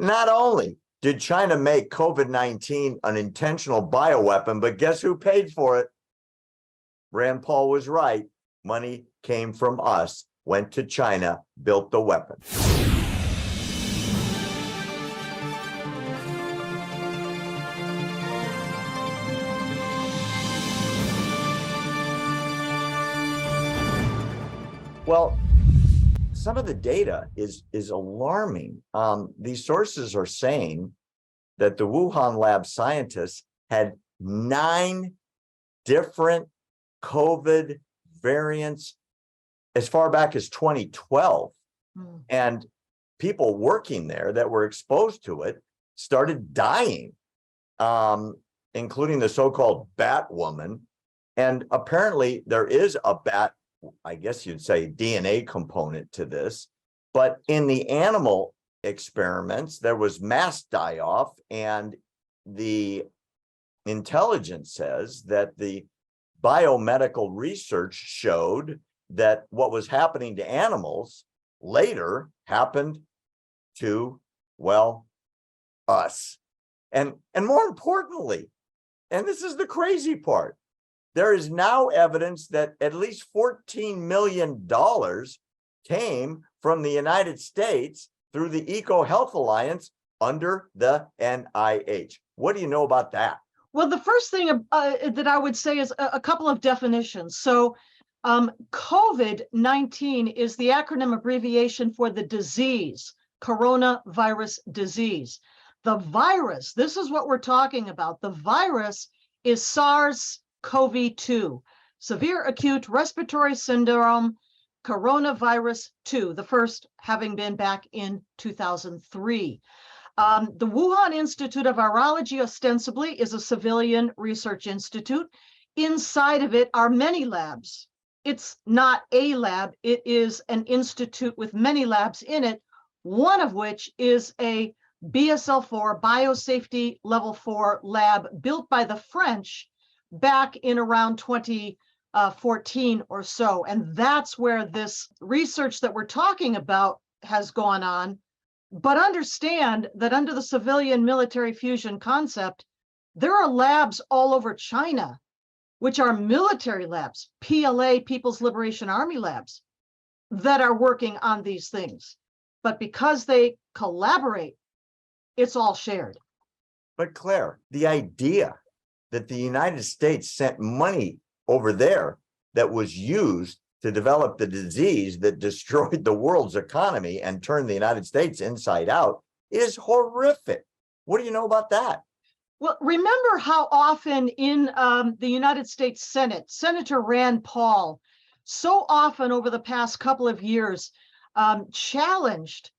Not only did China make COVID-19 an intentional bioweapon, but guess who paid for it? Rand Paul was right. Money came from us, went to China, built the weapon. Well, some of the data is alarming. These sources are saying that the Wuhan lab scientists had 9 different COVID variants as far back as 2012. And people working there that were exposed to it started dying, including the so-called bat woman. And apparently there is a bat, I guess you'd say, DNA component to this. But in the animal experiments, there was mass die-off, and the intelligence says that the biomedical research showed that what was happening to animals later happened to, well, us. And more importantly, and this is the crazy part, there is now evidence that at least $14 million came from the United States through the EcoHealth Alliance under the NIH. What do you know about that? Well, the first thing that I would say is a couple of definitions. So COVID-19 is the acronym abbreviation for the disease, coronavirus disease. The virus, this is what we're talking about. The virus is SARS-CoV-2, severe acute respiratory syndrome, coronavirus 2, the first having been back in 2003. The Wuhan Institute of Virology ostensibly is a civilian research institute. Inside of it are many labs. It's not a lab, it is an institute with many labs in it, one of which is a BSL-4, Biosafety Level 4 lab built by the French back in around 2014 or so. And that's where this research that we're talking about has gone on. But understand that under the civilian military fusion concept, there are labs all over China, which are military labs, PLA, People's Liberation Army labs, that are working on these things. But because they collaborate, it's all shared. But Claire, the idea that the United States sent money over there that was used to develop the disease that destroyed the world's economy and turned the United States inside out is horrific. What do you know about that? Well, remember how often in the United States Senate, Senator Rand Paul, so often over the past couple of years, challenged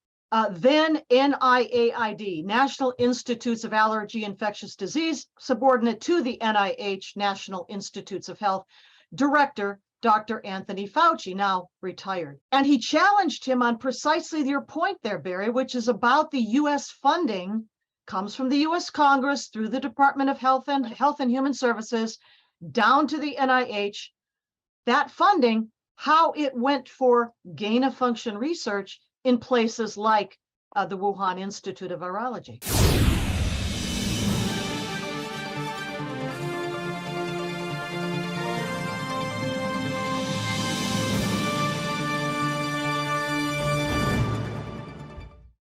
then NIAID, National Institutes of Allergy Infectious Disease, subordinate to the NIH, National Institutes of Health, Director Dr. Anthony Fauci, now retired. And he challenged him on precisely your point there, Barry, which is about the U.S. funding comes from the U.S. Congress through the Department of Health and Human Services down to the NIH. That funding, how it went for gain-of-function research in places like the Wuhan Institute of Virology.